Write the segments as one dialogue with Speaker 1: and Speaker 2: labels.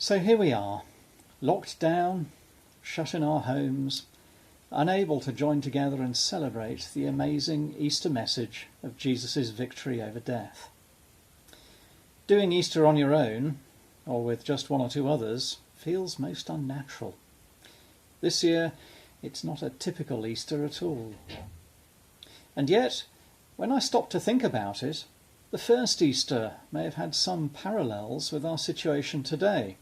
Speaker 1: So here we are, locked down, shut in our homes, unable to join together and celebrate the amazing Easter message of Jesus' victory over death. Doing Easter on your own, or with just one or two others, feels most unnatural. This year, it's not a typical Easter at all. And yet, when I stop to think about it, the first Easter may have had some parallels with our situation today.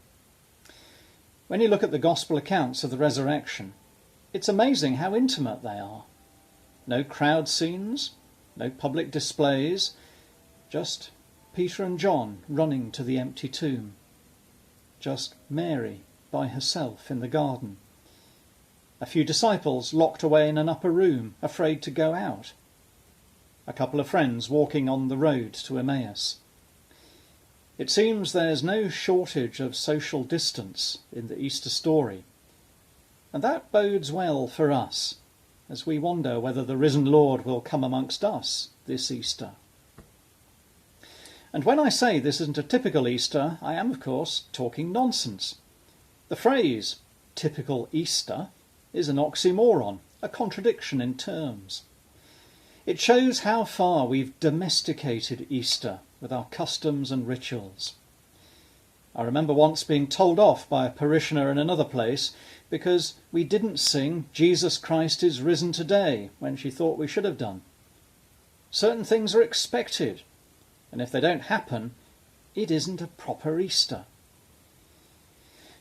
Speaker 1: When you look at the Gospel accounts of the resurrection, it's amazing how intimate they are. No crowd scenes, no public displays, just Peter and John running to the empty tomb. Just Mary by herself in the garden. A few disciples locked away in an upper room, afraid to go out. A couple of friends walking on the road to Emmaus. It seems there's no shortage of social distance in the Easter story, and that bodes well for us as we wonder whether the risen Lord will come amongst us this Easter. And when I say this isn't a typical Easter, I am, of course, talking nonsense. The phrase, typical Easter, is an oxymoron, a contradiction in terms. It shows how far we've domesticated Easter with our customs and rituals. I remember once being told off by a parishioner in another place because we didn't sing Jesus Christ is risen today when she thought we should have done. Certain things are expected, and if they don't happen, it isn't a proper Easter.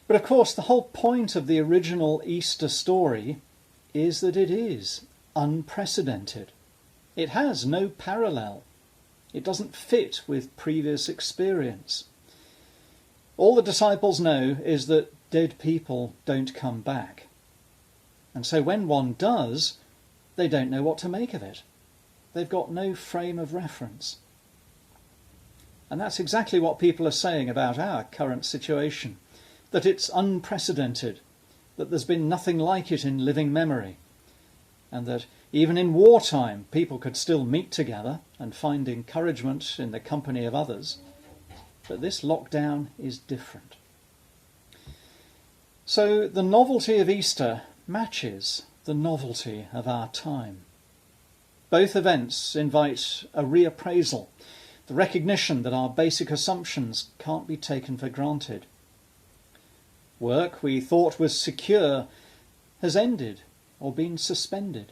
Speaker 1: But of course, the whole point of the original Easter story is that it is unprecedented. It has no parallel. It doesn't fit with previous experience. All the disciples know is that dead people don't come back. And so when one does, they don't know what to make of it. They've got no frame of reference. And that's exactly what people are saying about our current situation, that it's unprecedented, that there's been nothing like it in living memory, and that even in wartime people could still meet together and find encouragement in the company of others. But this lockdown is different. So the novelty of Easter matches the novelty of our time. Both events invite a reappraisal, the recognition that our basic assumptions can't be taken for granted. Work we thought was secure has ended or been suspended.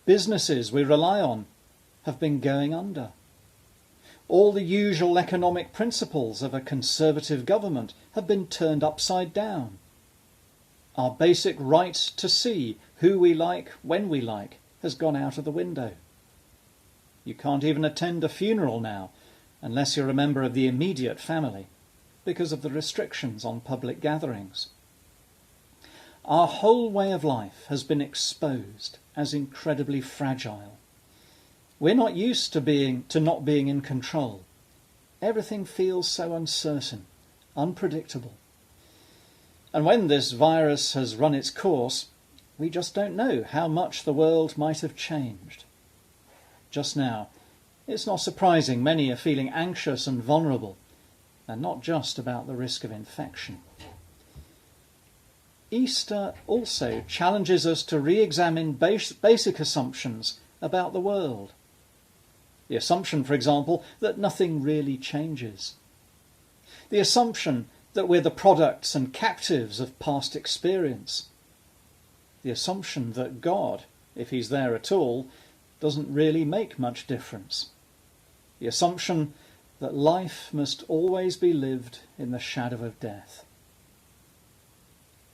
Speaker 1: Businesses we rely on have been going under. All the usual economic principles of a conservative government have been turned upside down. Our basic right to see who we like when we like has gone out of the window. You can't even attend a funeral now unless you're a member of the immediate family because of the restrictions on public gatherings. Our whole way of life has been exposed as incredibly fragile. We're not used to not being in control. Everything feels so uncertain, unpredictable. And when this virus has run its course, we just don't know how much the world might have changed. Just now, it's not surprising many are feeling anxious and vulnerable, and not just about the risk of infection. Easter also challenges us to re-examine basic assumptions about the world. The assumption, for example, that nothing really changes. The assumption that we're the products and captives of past experience. The assumption that God, if he's there at all, doesn't really make much difference. The assumption that life must always be lived in the shadow of death.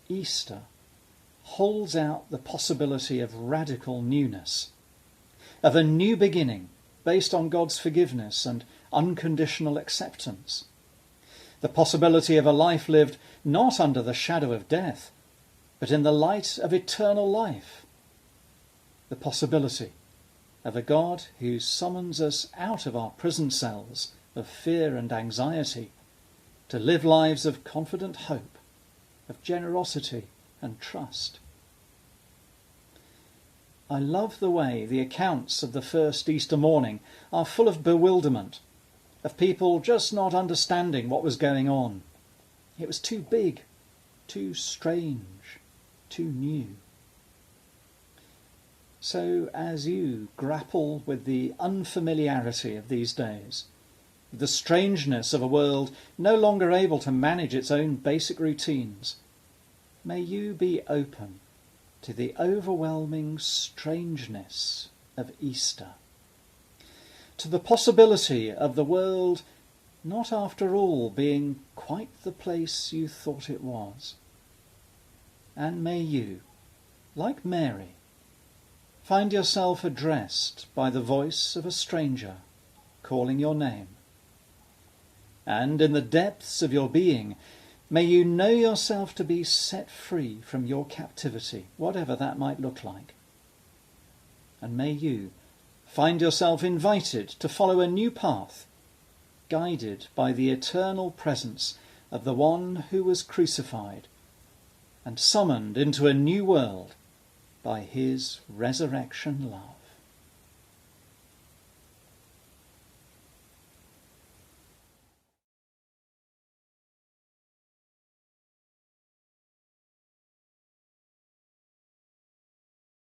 Speaker 1: Easter holds out the possibility of radical newness, of a new beginning based on God's forgiveness and unconditional acceptance. The possibility of a life lived not under the shadow of death, but in the light of eternal life. The possibility of a God who summons us out of our prison cells of fear and anxiety to live lives of confident hope, of generosity and trust. I love the way the accounts of the first Easter morning are full of bewilderment, of people just not understanding what was going on. It was too big, too strange, too new. So as you grapple with the unfamiliarity of these days, the strangeness of a world no longer able to manage its own basic routines, may you be open to the overwhelming strangeness of Easter, to the possibility of the world not after all being quite the place you thought it was. And may you, like Mary, find yourself addressed by the voice of a stranger calling your name. And in the depths of your being, may you know yourself to be set free from your captivity, whatever that might look like. And may you find yourself invited to follow a new path, guided by the eternal presence of the one who was crucified and summoned into a new world by his resurrection love.